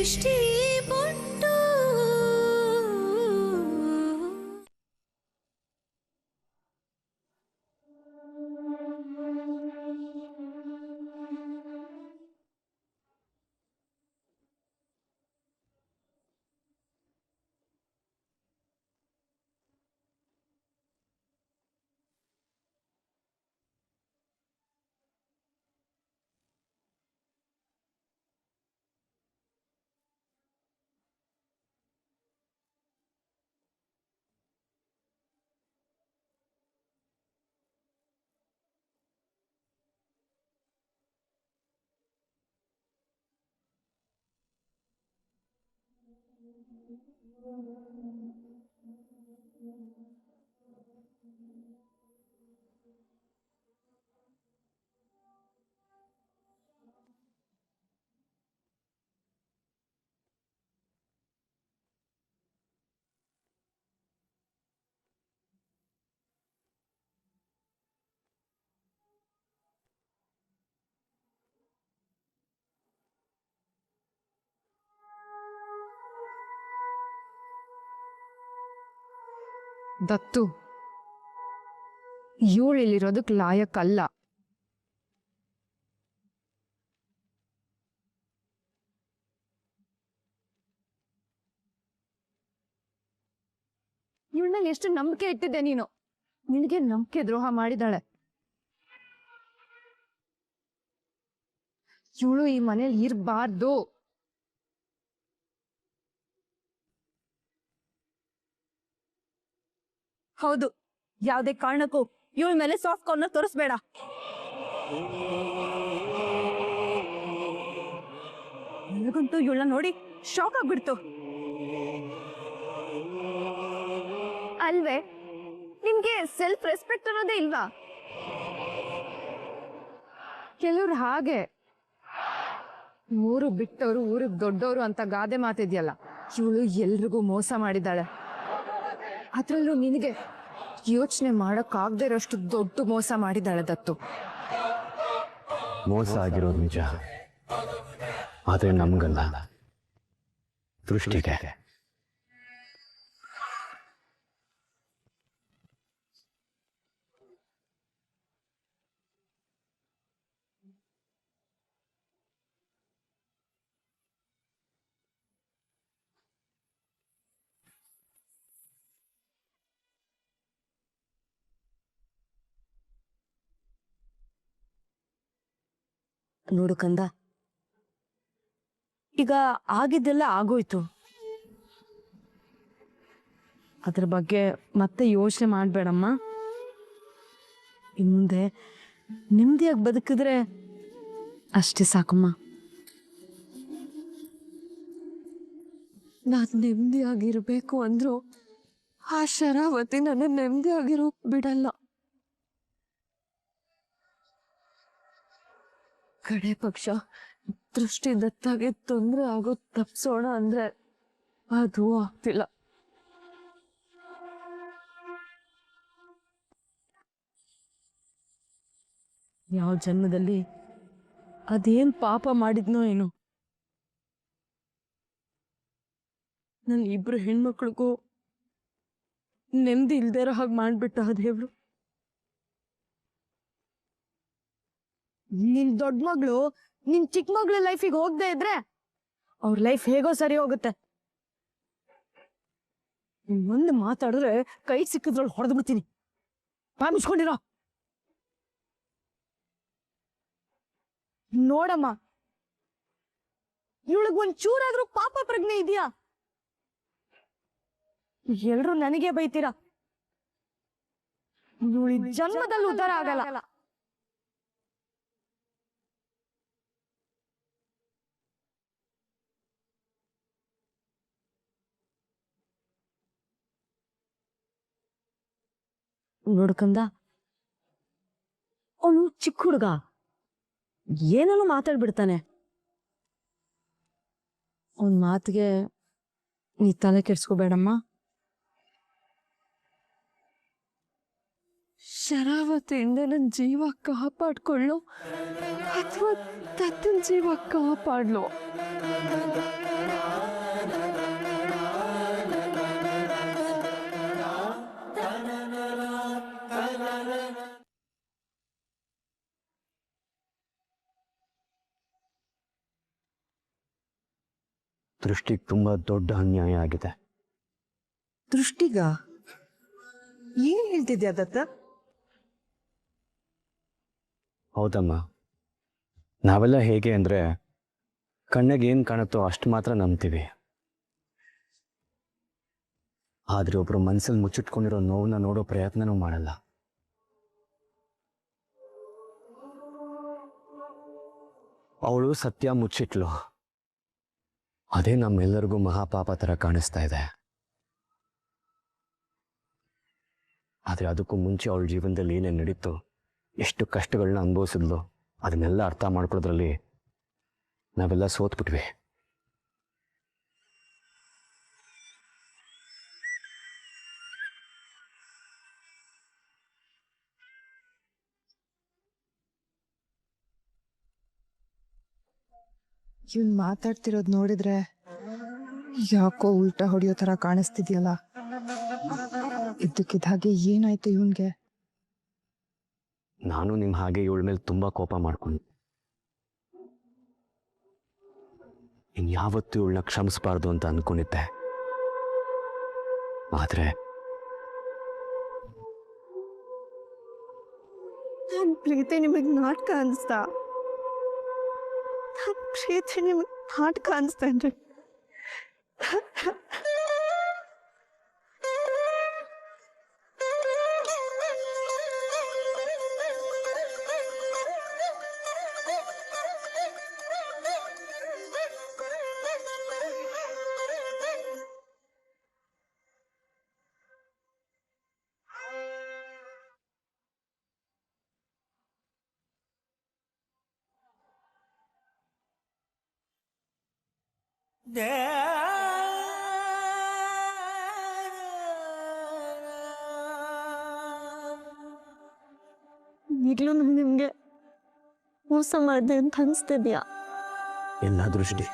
ದೃಷ್ಟಿ ಬೊಟ್ಟು ದತ್ತು ಇವಳು ಇಲ್ಲಿರೋದಕ್ಕೆ ಲಾಯಕ್ಕಲ್ಲ. ಇವಳನ್ನ ಎಷ್ಟು ನಂಬಿಕೆ ಇಟ್ಟಿದ್ದೆ ನೀನು. ನಿನಗೆ ನಂಬಿಕೆ ದ್ರೋಹ ಮಾಡಿದಾಳೆ. ಇವಳು ಈ ಮನೇಲಿ ಇರಬಾರ್ದು. ಹೌದು, ಯಾವ್ದೇ ಕಾರಣಕ್ಕೂ ಇವಳ ಮೇಲೆ ಸಾಫ್ಟ್ ಕಾರ್ನರ್ ತೋರಿಸ್ಬೇಡ. ನನಗಂತೂ ಇವಳನ್ನ ನೋಡಿ ಶಾಕ್ ಆಗ್ಬಿಡ್ತು. ಅಲ್ವೇ, ನಿಮ್ಗೆ ಸೆಲ್ಫ್ ರೆಸ್ಪೆಕ್ಟ್ ಅನ್ನೋದೇ ಇಲ್ವಾ? ಕೆಲವ್ರು ಹಾಗೆ ಊರು ಬಿಟ್ಟವರು ಊರಿಗೆ ದೊಡ್ಡವರು ಅಂತ ಗಾದೆ ಮಾತಿದ್ಯಲ್ಲ, ಇವಳು ಎಲ್ರಿಗೂ ಮೋಸ ಮಾಡಿದ್ದಾಳೆ. ಅದ್ರಲ್ಲೂ ನಿನಗೆ ಯೋಚನೆ ಮಾಡಕ್ಕಾಗದೇ ಇರೋಷ್ಟು ದೊಡ್ಡ ಮೋಸ ಮಾಡಿದ್ದಾಳೆ ದತ್ತು. ಮೋಸ ಆಗಿರೋದು ನಿಜ, ಆದ್ರೆ ನಮ್ಗಲ್ಲ, ದೃಷ್ಟಿಗೆ. ನೋಡು ಕಂದ, ಈಗ ಆಗಿದ್ದೆಲ್ಲ ಆಗೋಯ್ತು. ಅದ್ರ ಬಗ್ಗೆ ಮತ್ತೆ ಯೋಚನೆ ಮಾಡ್ಬೇಡಮ್ಮ. ಇನ್ ಮುಂದೆ ನೆಮ್ಮದಿಯಾಗಿ ಬದುಕಿದ್ರೆ ಅಷ್ಟೇ ಸಾಕಮ್ಮ. ನಾನು ನೆಮ್ಮದಿಯಾಗಿರ್ಬೇಕು ಅಂದ್ರು ಆ ಶರಾವತಿ ನನ್ನ ನೆಮ್ಮದಿಯಾಗಿರೋ ಬಿಡಲ್ಲ. ಕಡೆ ಪಕ್ಷ ದೃಷ್ಟಿ ದತ್ತಾಗೆ ತೊಂದರೆ ಆಗೋ ತಪ್ಸೋಣ ಅಂದ್ರೆ ಅದು ಆಗ್ತಿಲ್ಲ. ಯಾವ ಜನ್ಮದಲ್ಲಿ ಅದೇನ್ ಪಾಪ ಮಾಡಿದ್ನೋ ಏನೋ, ನನ್ನ ಇಬ್ರು ಹೆಣ್ಮಕ್ಳಿಗೂ ನೆಮ್ಮದಿ ಇಲ್ದೇ ಇರೋ ಹಾಗೆ ಮಾಡ್ಬಿಟ್ಟ ಆ ದೇವ್ರು. ನಿನ್ ದೊಡ್ಡ ಮಗಳು ನಿನ್ ಚಿಕ್ಕ ಮಗಳ ಲೈಫಿಗೆ ಹೋಗದೆ ಇದ್ರೆ ಅವ್ರ ಲೈಫ್ ಹೇಗೋ ಸರಿ ಹೋಗುತ್ತೆ. ಮುಂದೆ ಮಾತಾಡಿದ್ರೆ ಕೈ ಸಿಕ್ಕಿದ್ರೊಳಗೆ ಹೊಡೆದು ಬಿಡ್ತೀನಿ. ಮುಚ್ಕೊಂಡಿರೋ. ನೋಡಮ್ಮ, ಇವಳಿಗೆ ಒಂದ್ ಚೂರಾದ್ರೂ ಪಾಪ ಪ್ರಜ್ಞೆ ಇದೆಯಾ? ಎಲ್ರು ನನಗೆ ಬೈತೀರಾ. ಇವಳಿ ಜನ್ಮದಲ್ಲಿ ಉದ್ಧಾರ ಆಗಲ್ಲ. ನೋಡ್ಕಂದ, ಅವನು ಚಿಕ್ಕ ಹುಡುಗ, ಏನೋ ಮಾತಾಡ್ಬಿಡ್ತಾನೆ. ಅವನ್ ಮಾತಿಗೆ ನೀ ತಲೆ ಕೆಡ್ಸ್ಕೋಬೇಡಮ್ಮ. ಶರಾವತಿಯಿಂದ ನನ್ನ ಜೀವ ಕಾಪಾಡ್ಕೊಳ್ಳೋ ಅಥವಾ ತತ್ತನ ಜೀವ ಕಾಪಾಡ್ಲೋ? ದೃಷ್ಟಿಗೆ ತುಂಬಾ ದೊಡ್ಡ ಅನ್ಯಾಯ ಆಗಿದೆ. ದೃಷ್ಟಿಗ ಏನ್ ಹೇಳ್ತಿದ್ಯಾ ದತ್ತ? ಹೌದಮ್ಮ, ನಾವೆಲ್ಲ ಹೇಗೆ ಅಂದ್ರೆ ಕಣ್ಣಿಗೆ ಏನ್ ಕಾಣುತ್ತೋ ಅಷ್ಟು ಮಾತ್ರ ನಂಬ್ತೀವಿ. ಆದ್ರೆ ಒಬ್ರು ಮನ್ಸಲ್ಲಿ ಮುಚ್ಚಿಟ್ಕೊಂಡಿರೋ ನೋವನ್ನ ನೋಡೋ ಪ್ರಯತ್ನನೂ ಮಾಡಲ್ಲ. ಅವಳು ಸತ್ಯ ಮುಚ್ಚಿಟ್ಲು. ಅದೇ ನಮ್ಮೆಲ್ಲರಿಗೂ ಮಹಾಪಾಪ ತರ ಕಾಣಿಸ್ತಾ ಇದೆ. ಆದ್ರೆ ಅದಕ್ಕೂ ಮುಂಚೆ ಅವಳ ಜೀವನದಲ್ಲಿ ಏನೇನು ನಡೀತು, ಎಷ್ಟು ಕಷ್ಟಗಳನ್ನ ಅನುಭವಿಸಿದ್ಲು, ಅದನ್ನೆಲ್ಲ ಅರ್ಥ ಮಾಡ್ಕೊಳ್ಳೋದ್ರಲ್ಲಿ ನಾವೆಲ್ಲ ಸೋತ್ಬಿಟ್ವಿ. ಇವ್ನ್ ಮಾತಾಡ್ತಿರೋದ್ ನೋಡಿದ್ರೆ ಯಾಕೋ ಉಲ್ಟಾ ಹೊಡಿಯೋ ತರ ಕಾಣಿಸ್ತಿದ್ಯಲ್ಲ. ಇದ್ದಕ್ಕಿದ್ದ ಹಾಗೆ ಏನಾಯ್ತು ಇವನ್ಗೆ? ನಾನು ನಿಮ್ಮ ಹಾಗೆ ಇವಳ ಮೇಲೆ ತುಂಬಾ ಕೋಪ ಮಾಡ್ಕೊಂಡು ಇನ್ಯಾವತ್ತೂ ಇವಳನ್ನ ಕ್ಷಮಿಸಬಾರ್ದು ಅಂತ ಅನ್ಕೊಂಡಿದ್ದೆ. ಆದ್ರೆ ನನ್ ಪ್ರೀತಿ ನಿಮಗ್ ನಾಟಕ ಅನ್ಸ್ತಾ? ನನ್ ಪ್ರೀತಿ ನಿಮಗ್ ನಾಟಕ ಅನ್ಸ್ತೇನ್ರಿ? ಈಗ್ಲೂ ನಿಮ್ಗೆ ಮೋಸ ಮಾಡಿದೆ ಅಂತ ಅನ್ಸ್ತಿದ್ಯಾ? ಎಲ್ಲ ದೃಷ್ಟಿ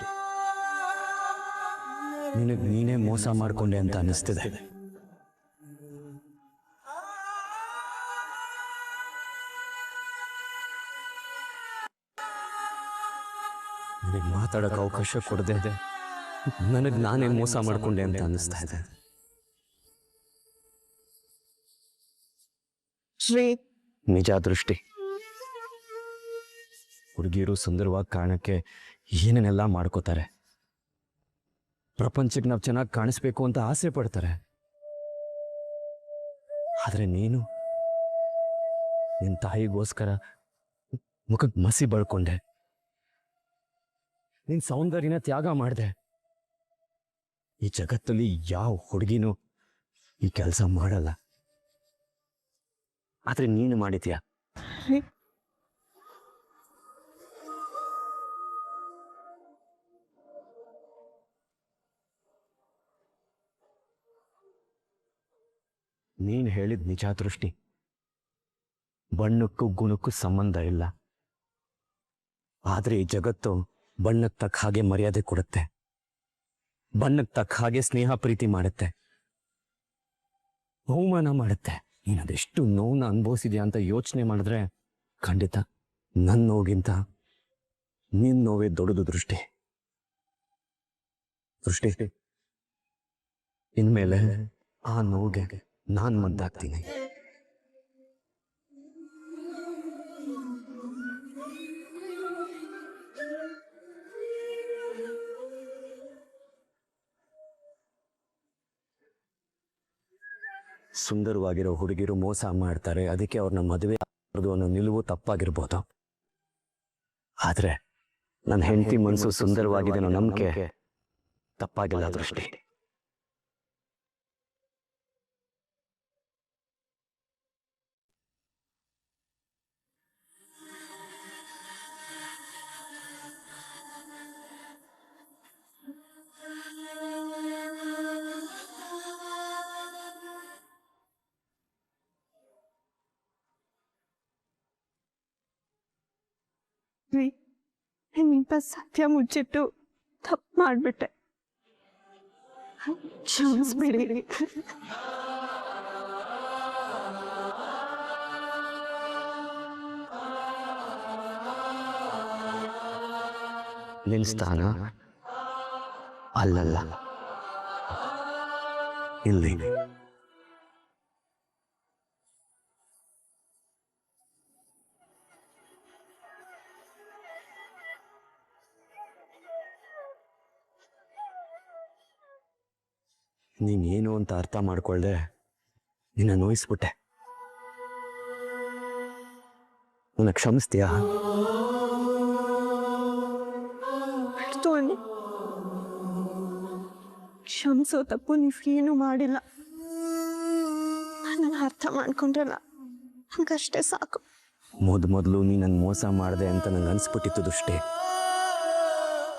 ನಿನಗೆ ನೀನೇ ಮೋಸ ಮಾಡ್ಕೊಂಡೆ ಅಂತ ಅನಿಸ್ತಿದೆ. ನನಗೆ ಮಾತಾಡೋಕೆ ಅವಕಾಶ ಕೊಡದೆ ನನಗೆ ನಾನೇ ಮೋಸ ಮಾಡ್ಕೊಂಡೆ ಅಂತ ಅನಿಸ್ತಾ ಇದೆ. ಶ್ರೀ, ನಿಜ ದೃಷ್ಟಿ, ಹುಡುಗಿಯರು ಸುಂದರವಾಗಿ ಕಾರಣಕ್ಕೆ ಏನೇನೆಲ್ಲ ಮಾಡ್ಕೋತಾರೆ. ಪ್ರಪಂಚಕ್ಕೆ ನಾವು ಚೆನ್ನಾಗಿ ಕಾಣಿಸ್ಬೇಕು ಅಂತ ಆಸೆ ಪಡ್ತಾರೆ. ಆದ್ರೆ ನೀನು ನಿನ್ನ ತಾಯಿಗೋಸ್ಕರ ಮುಖಕ್ಕೆ ಮಸಿ ಬಳ್ಕೊಂಡೆ, ನಿನ್ನ ಸೌಂದರ್ಯನ ತ್ಯಾಗ ಮಾಡಿದೆ. ಈ ಜಗತ್ತಲ್ಲಿ ಯಾವ ಹುಡುಗಿನೂ ಈ ಕೆಲಸ ಮಾಡಲ್ಲ, ಆದ್ರೆ ನೀನು ಮಾಡಿದ್ಯಾ. ನೀನು ಹೇಳಿದ ನಿಜ ದೃಷ್ಟಿ. ಬಣ್ಣಕ್ಕೂ ಗುಣಕ್ಕೂ ಸಂಬಂಧ ಇಲ್ಲ. ಆದ್ರೆ ಈ ಜಗತ್ತು ಬಣ್ಣಕ್ಕೆ ತಕ್ಕ ಹಾಗೆ ಮರ್ಯಾದೆ ಕೊಡುತ್ತೆ, ಬಣ್ಣಕ್ಕೆ ತಕ್ಕ ಹಾಗೆ ಸ್ನೇಹ ಪ್ರೀತಿ ಮಾಡುತ್ತೆ, ಅವಮಾನ ಮಾಡುತ್ತೆ. ನೀನು ಅದೆಷ್ಟು ನೋವನ್ನ ಅನುಭವಿಸಿದ್ಯಾ ಅಂತ ಯೋಚನೆ ಮಾಡಿದ್ರೆ ಖಂಡಿತ ನನ್ನ ನೋವಿಗಿಂತ ನಿನ್ನ ನೋವೇ ದೊಡ್ಡದು ದೃಷ್ಟಿ. ದೃಷ್ಟಿ, ಇನ್ಮೇಲೆ ಆ ನೋವಿಗೆ ನಾನು ಮದ್ದಾಗ್ತೀನಿ. ಸುಂದರವಾಗಿರೋ ಹುಡುಗಿರು ಮೋಸ ಮಾಡ್ತಾರೆ, ಅದಕ್ಕೆ ಅವ್ರನ್ನ ಮದುವೆ ಆಗೋದು ಅನ್ನೋ ನಿಲುವು ತಪ್ಪಾಗಿರ್ಬೋದು. ಆದ್ರೆ ನನ್ನ ಹೆಂಡತಿ ಮನಸ್ಸು ಸುಂದರವಾಗಿದೆ ಅನ್ನೋ ನಂಬಿಕೆ ತಪ್ಪಾಗಿಲ್ಲ ದೃಷ್ಟಿ. ಸತ್ಯ ಮುಚ್ಚಿಟ್ಟು ತಪ್ಪು ಮಾಡ್ಬಿಟ್ಟೆ. ಕ್ಷಮಿಸ್ಬಿಡಿ. ನಿನ್ ಸ್ಥಾನ ಅಲ್ಲಲ್ಲ, ಇಲ್ಲಿ. ನೀನೇನು ಅಂತ ಅರ್ಥ ಮಾಡ್ಕೊಳ್ದೆ ನಿನ್ನ ನೋಯಿಸ್ಬಿಟ್ಟೆ. ನನ್ನ ಕ್ಷಮಿಸ್ತೀಯಾ? ಕ್ಷಮಿಸೋ ತಪ್ಪು ನೀವೇನು ಮಾಡಿಲ್ಲ. ನನ್ನ ಅರ್ಥ ಮಾಡ್ಕೊಂಡ್ರಲ್ಲ, ನಂಗಷ್ಟೇ ಸಾಕು. ಮೊದಲು ನೀ ನನ್ನ ಮೋಸ ಮಾಡಿದೆ ಅಂತ ನಂಗೆ ಅನ್ಸ್ಬಿಟ್ಟಿತ್ತು ದೃಷ್ಟಿ.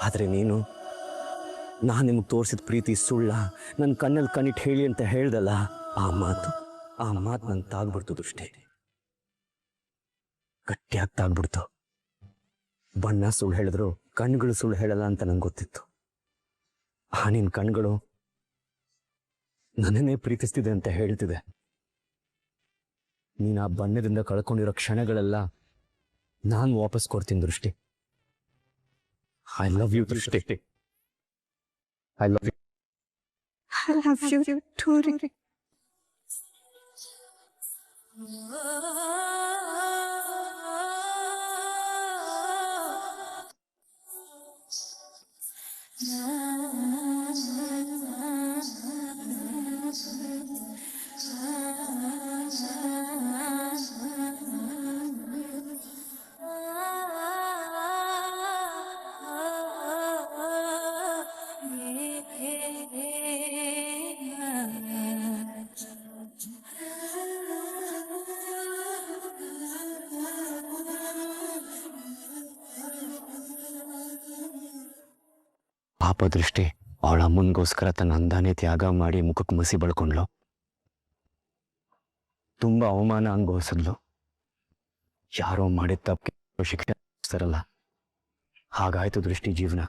ಆದರೆ ನೀನು ನಾನು ನಿಮಗೆ ತೋರಿಸಿದ ಪ್ರೀತಿ ಸುಳ್ಳ, ನನ್ನ ಕಣ್ಣಲ್ಲಿ ಕಣ್ಣಿಟ್ಟು ಹೇಳಿ ಅಂತ ಹೇಳ್ದಲ್ಲ, ಆ ಮಾತು ನಂಗೆ ತಾಗ್ಬಿಡ್ತು ದೃಷ್ಟಿ. ಗಟ್ಟಿಯಾಗಿ ತಾಗ್ಬಿಡ್ತು. ಬಣ್ಣ ಸುಳ್ಳು ಹೇಳಿದ್ರು ಕಣ್ಗಳು ಸುಳ್ಳು ಹೇಳಲ್ಲ ಅಂತ ನಂಗೆ ಗೊತ್ತಿತ್ತು. ನಿನ್ನ ಕಣ್ಗಳು ನನ್ನನ್ನೇ ಪ್ರೀತಿಸ್ತಿದೆ ಅಂತ ಹೇಳ್ತಿದೆ. ನೀನು ಆ ಬಣ್ಣದಿಂದ ಕಳ್ಕೊಂಡಿರೋ ಕ್ಷಣಗಳೆಲ್ಲ ನಾನು ವಾಪಸ್ ಕೊಡ್ತೀನಿ Drishti. I love you Drishti. I love you. I love you too. ಪಾಪ ದೃಷ್ಟಿ ಅವಳ ಅಮ್ಮನಿಗೋಸ್ಕರ ತನ್ನ ಅಂದಾನೆ ತ್ಯಾಗ ಮಾಡಿ ಮುಖಕ್ಕೆ ಮಸಿ ಬಳ್ಕೊಂಡ್ಲು. ತುಂಬಾ ಅವಮಾನ ಅನುಭವಿಸಿದ್ಲು. ಯಾರೋ ಮಾಡಿದ ತಪ್ಪಿಗೆ ಶಿಕ್ಷೆ ಸರಲ್ಲ, ಹಾಗಾಯ್ತು ದೃಷ್ಟಿ ಜೀವನ.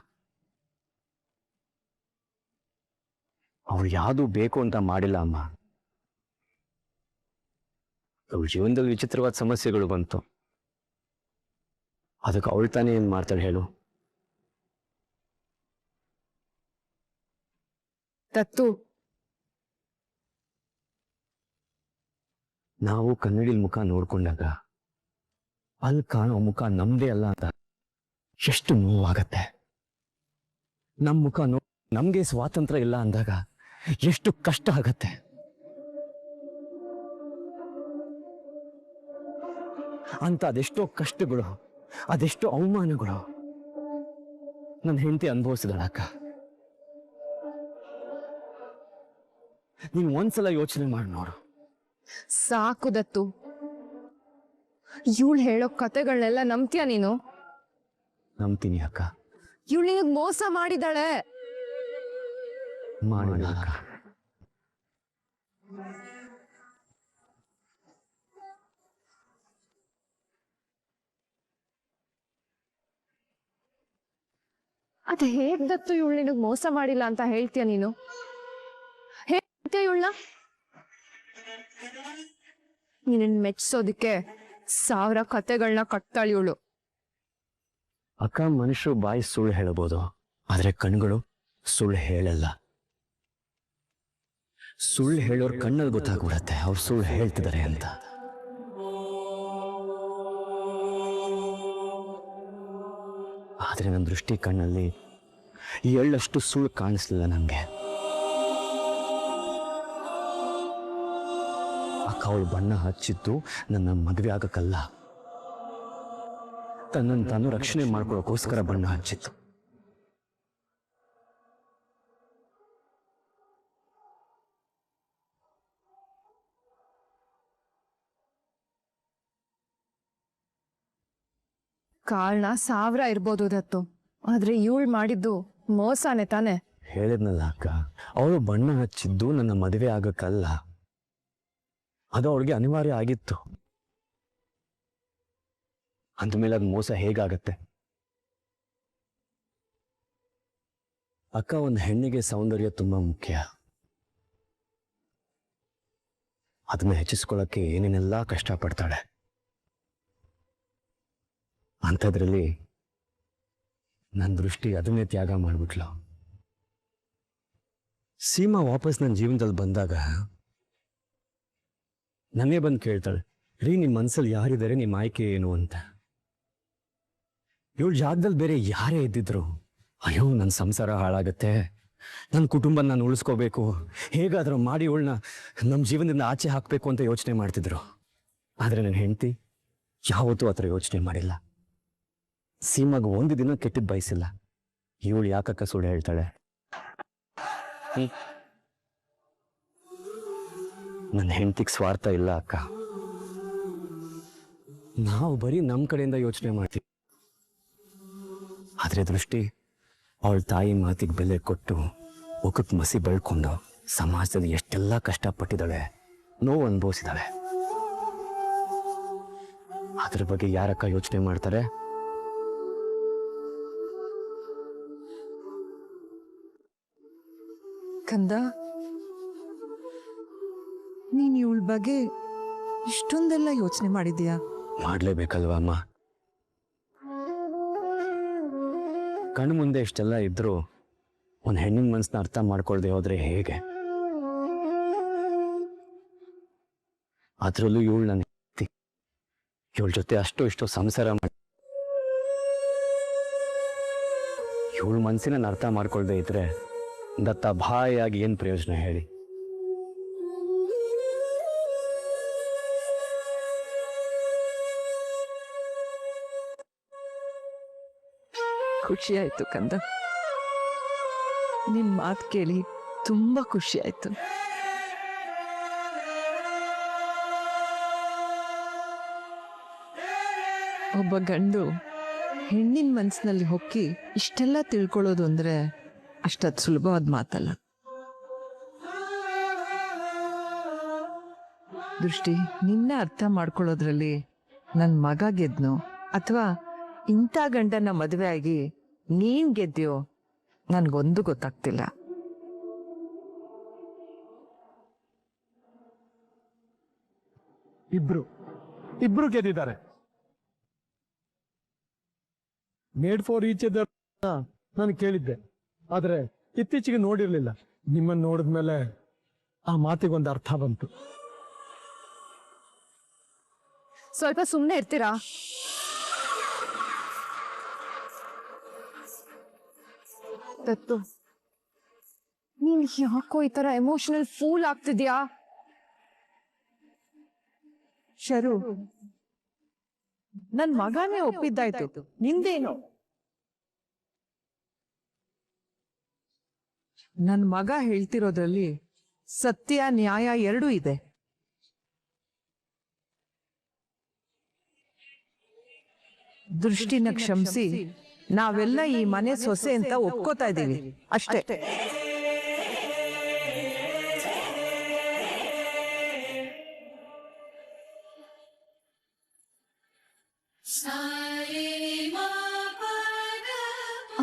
ಅವಳು ಯಾವುದು ಬೇಕು ಅಂತ ಮಾಡಿಲ್ಲ ಅಮ್ಮ. ಅವಳ ಜೀವನದಲ್ಲಿ ವಿಚಿತ್ರವಾದ ಸಮಸ್ಯೆಗಳು ಬಂತು. ಅದಕ್ಕೆ ಅವಳು ತಾನೇ ಏನ್ ಮಾಡ್ತಾಳೆ ಹೇಳು? ದತ್ತು, ನಾವು ಕನ್ನಡಿಲ್ ಮುಖ ನೋಡ್ಕೊಂಡಾಗ ಅಲ್ಲಿ ಕಾಣೋ ಮುಖ ನಮ್ದೇ ಅಲ್ಲ ಅಂತ ಎಷ್ಟು ನೋವಾಗತ್ತೆ. ನಮ್ ಮುಖ ನಮ್ಗೆ ಸ್ವಾತಂತ್ರ್ಯ ಇಲ್ಲ ಅಂದಾಗ ಎಷ್ಟು ಕಷ್ಟ ಆಗತ್ತೆ. ಅಂತ ಅದೆಷ್ಟೋ ಕಷ್ಟಗಳು, ಅದೆಷ್ಟೋ ಅವಮಾನಗಳು ನನ್ನ ಹೆಂಡತಿ ಅನುಭವಿಸಿದಳಕ್ಕ. ನೀನು ಒಂದ್ಸಲ ಯೋಚನೆ ಮಾಡಿ ನೋಡು. ಸಾಕು ದತ್ತು. ಇವಳು ಹೇಳೋ ಕತೆಗಳನ್ನೆಲ್ಲ ನಂಬ್ತೀಯ ನೀನು? ನಂಬ್ತೀನಿ ಅಕ್ಕ. ಇವಳು ನಿನಗ್ ಮೋಸ ಮಾಡಿದಾಳೆ. ಮಾಡಿಲ್ಲ ಅಕ್ಕ. ಅದ್ ಹೇಗ್ ದತ್ತು ಇವಳು ನಿನಗ್ ಮೋಸ ಮಾಡಿಲ್ಲ ಅಂತ ಹೇಳ್ತೀಯ ನೀನು? ಹೇಳ್ತೀಯ ಇವಳನ್ನ? ನೀನನ್ ಮೆಚ್ಚಿಸೋದಿಕ್ಕೆ 1000 ಕತೆಗಳನ್ನ ಕಟ್ತಾಳೆ ಇವಳು. ಅಕ್ಕ, ಮನುಷ್ಯರು ಬಾಯಿ ಸುಳ್ಳು ಹೇಳಬಹುದು, ಆದ್ರೆ ಕಣ್ಗಳು ಸುಳ್ಳು ಹೇಳಲ್ಲ. ಸುಳ್ಳು ಹೇಳೋರ್ ಕಣ್ಣಲ್ಲಿ ಗೊತ್ತಾಗ್ಬಿಡತ್ತೆ ಅವ್ರು ಸುಳ್ಳು ಹೇಳ್ತಿದ್ದಾರೆ ಅಂತ. ಆದ್ರೆ ನನ್ನ ದೃಷ್ಟಿ ಕಣ್ಣಲ್ಲಿ ಎಳ್ಳಷ್ಟು ಸುಳ್ಳು ಕಾಣಿಸ್ಲಿಲ್ಲ ನನಗೆ. ಅಕ್ಕ ಅವಳು ಬಣ್ಣ ಹಚ್ಚಿದ್ದು ನನ್ನ ಮದುವೆ ಆಗಕ್ಕಲ್ಲ, ತನ್ನನ್ನು ತಾನು ರಕ್ಷಣೆ ಮಾಡ್ಕೊಳ್ಳೋಕೋಸ್ಕರ ಬಣ್ಣ ಹಚ್ಚಿತ್ತು. ಕಾರಣ 1000 ಇರ್ಬೋದು ದತ್ತು, ಆದ್ರೆ ಇವಳು ಮಾಡಿದ್ದು ಮೋಸನೇ ತಾನೆ. ಹೇಳಿದ್ನಲ್ಲ ಅಕ್ಕ, ಅವಳು ಬಣ್ಣ ಹಚ್ಚಿದ್ದು ನನ್ನ ಮದುವೆ ಆಗಕ್ಕಲ್ಲ, ಅದು ಅವಳಿಗೆ ಅನಿವಾರ್ಯ ಆಗಿತ್ತು. ಅಂದಮೇಲೆ ಅದು ಮೋಸ ಹೇಗಾಗತ್ತೆ? ಅಕ್ಕ, ಒಂದು ಹೆಣ್ಣಿಗೆ ಸೌಂದರ್ಯ ತುಂಬ ಮುಖ್ಯ. ಅದನ್ನ ಹೆಚ್ಚಿಸ್ಕೊಳ್ಳೋಕ್ಕೆ ಏನೇನೆಲ್ಲ ಕಷ್ಟಪಡ್ತಾಳೆ. ಅಂಥದ್ರಲ್ಲಿ ನನ್ನ ದೃಷ್ಟಿ ಅದನ್ನೇ ತ್ಯಾಗ ಮಾಡಿಬಿಟ್ಲು. ಸೀಮಾ ವಾಪಸ್ ನನ್ನ ಜೀವನದಲ್ಲಿ ಬಂದಾಗ ನನ್ನೇ ಬಂದು ಕೇಳ್ತಾಳೆ, ರೀ ನಿಮ್ಮ ಮನಸ್ಸಲ್ಲಿ ಯಾರಿದ್ದಾರೆ, ನಿಮ್ಮ ಆಯ್ಕೆ ಏನು ಅಂತ. ಇವಳ ಜಾಗದಲ್ಲಿ ಬೇರೆ ಯಾರೇ ಇದ್ದಿದ್ರು, ಅಯ್ಯೋ ನನ್ನ ಸಂಸಾರ ಹಾಳಾಗತ್ತೆ, ನನ್ನ ಕುಟುಂಬ ನಾನು ಉಳಿಸ್ಕೋಬೇಕು, ಹೇಗಾದರೂ ಮಾಡಿ ಇವಳನ್ನ ನಮ್ಮ ಜೀವನದಿಂದ ಆಚೆ ಹಾಕಬೇಕು ಅಂತ ಯೋಚನೆ ಮಾಡ್ತಿದ್ರು. ಆದರೆ ನನ್ನ ಹೆಂಡತಿ ಯಾವತ್ತೂ ಆ ಥರ ಯೋಚನೆ ಮಾಡಿಲ್ಲ. ಸೀಮಾಗ ಒಂದು ದಿನ ಕೆಟ್ಟದ್ದು ಬಯಸಿಲ್ಲ. ಇವಳು ಯಾಕಕ್ಕ ಸುಳ್ಳು ಹೇಳ್ತಾಳೆ? ನನ್ನ ಹೆಂಡತಿಗೆ ಸ್ವಾರ್ಥ ಇಲ್ಲ ಅಕ್ಕ. ನಾವು ಬರೀ ನಮ್ಮ ಕಡೆಯಿಂದ ಯೋಚನೆ ಮಾಡ್ತೀವಿ. ಆದರೆ ದೃಷ್ಟಿ ಅವಳ ತಾಯಿ ಮಾತಿಗೆ ಬೆಲೆ ಕೊಟ್ಟು ಮುಖಕ್ಕೆ ಮಸಿ ಬೆಳ್ಕೊಂಡು ಸಮಾಜದಲ್ಲಿ ಎಷ್ಟೆಲ್ಲ ಕಷ್ಟಪಟ್ಟಿದ್ದಾಳೆ, ನೋವು ಅನುಭವಿಸಿದಾಳೆ. ಅದ್ರ ಬಗ್ಗೆ ಯಾರಕ್ಕ ಯೋಚನೆ ಮಾಡ್ತಾರೆ? ಕಂದ, ನೀನ್ ಇವಳ ಬಗ್ಗೆ ಇಷ್ಟೊಂದೆಲ್ಲ ಯೋಚನೆ ಮಾಡಿದ್ಯಾ? ಮಾಡಲೇಬೇಕಲ್ವಾ ಅಮ್ಮ? ಕಣ್ಣು ಮುಂದೆ ಇಷ್ಟೆಲ್ಲ ಇದ್ರು ಒಂದು ಹೆಣ್ಣಿನ ಮನಸ್ಸನ್ನ ಅರ್ಥ ಮಾಡ್ಕೊಳ್ದೆ ಹೋದ್ರೆ ಹೇಗೆ? ಅದರಲ್ಲೂ ಇವಳು ನನ್ನ ಹೆಂಡತಿ. ಇವಳ ಜೊತೆ ಅಷ್ಟೋ ಇಷ್ಟೋ ಸಂಸಾರ ಮಾಡಿ ಇವಳ ಮನಸ್ಸಿನ ಅರ್ಥ ಮಾಡ್ಕೊಳ್ದೆ ಇದ್ರೆ ದತ್ತ ಭಾಯಾಗಿ ಏನು ಪ್ರಯೋಜನ ಹೇಳಿ? ಖುಷಿ ಆಯ್ತು ಕಂದ, ನಿನ್ ಮಾತು ಕೇಳಿ ತುಂಬಾ ಖುಷಿ ಆಯ್ತು. ಒಬ್ಬ ಗಂಡು ಹೆಣ್ಣಿನ ಮನಸ್ಸಿನಲ್ಲಿ ಹೊಕ್ಕಿ ಇಷ್ಟೆಲ್ಲ ತಿಳ್ಕೊಳ್ಳೋದು ಅಂದ್ರೆ ಅಷ್ಟದ್ ಸುಲಭವಾದ ಮಾತಲ್ಲ. ದೃಷ್ಟಿ, ನಿನ್ನ ಅರ್ಥ ಮಾಡ್ಕೊಳ್ಳೋದ್ರಲ್ಲಿ ನನ್ನ ಮಗ ಗೆದ್ನೋ ಅಥವಾ ಇಂಥ ಗಂಡನ ಮದುವೆ ಆಗಿ ನೀನ್ ಗೆದ್ಯೋ ನನ್ಗೊಂದು ಗೊತ್ತಾಗ್ತಿಲ್ಲ. ಇಬ್ರು ಗೆದ್ದಿದ್ದಾರೆ. ಮೇಡ್ ಫಾರ್ ಈಚ್ ಅದರ್ ನಾನು ಕೇಳಿದ್ದೆ, ಆದ್ರೆ ಇತ್ತೀಚೆಗೆ ನೋಡಿರ್ಲಿಲ್ಲ. ನಿಮ್ಮನ್ನು ನೋಡಿದ್ಮೇಲೆ ಆ ಮಾತಿಗೊಂದು ಅರ್ಥ ಬಂತು. ಸ್ವಲ್ಪ ಸುಮ್ಮನೆ ಇರ್ತೀರಾ? ದತ್ತು, ನೀನ್ ಯಾಕೋ ಈ ತರ ಎಮೋಷನಲ್ ಫೂಲ್ ಆಗ್ತಿದ್ಯಾ? ಶರು, ನನ್ ಮಗನೇ ಒಪ್ಪಿದ್ದಾಯ್ತು, ನಿಂದೇನು? ನನ್ ಮಗ ಹೇಳ್ತಿರೋದ್ರಲ್ಲಿ ಸತ್ಯ ನ್ಯಾಯ ಎರಡೂ ಇದೆ. ದೃಷ್ಟಿನ ಕ್ಷಮಿಸಿ ನಾವೆಲ್ಲ ಈ ಮನೆ ಸೊಸೆ ಅಂತ ಒಪ್ಕೋತಾ ಇದ್ದೀವಿ ಅಷ್ಟೇ.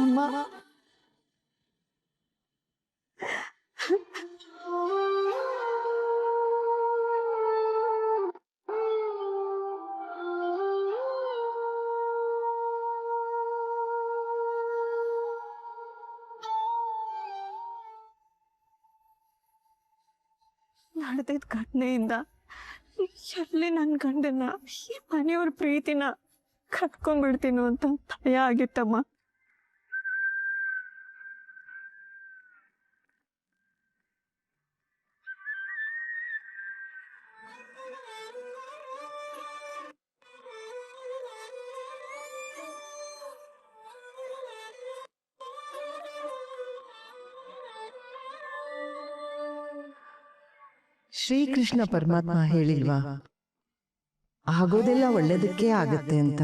ಅಮ್ಮ, ನಡೆದಿದ್ದ ಘಟನೆಯಿಂದ ಎಲ್ಲಿ ನನ್ನ ಗಂಡನ ಈ ಮನೆಯವ್ರ ಪ್ರೀತಿನ ಕಟ್ಕೊಂಡ್ಬಿಡ್ತೀನೋ ಅಂತ ಭಯ ಆಗಿತ್ತಮ್ಮ. ಶ್ರೀಕೃಷ್ಣ ಪರಮಾತ್ಮ ಹೇಳಿಲ್ವಾ, ಆಗೋದೆಲ್ಲ ಒಳ್ಳೇದಕ್ಕೆ ಆಗತ್ತೆ ಅಂತ?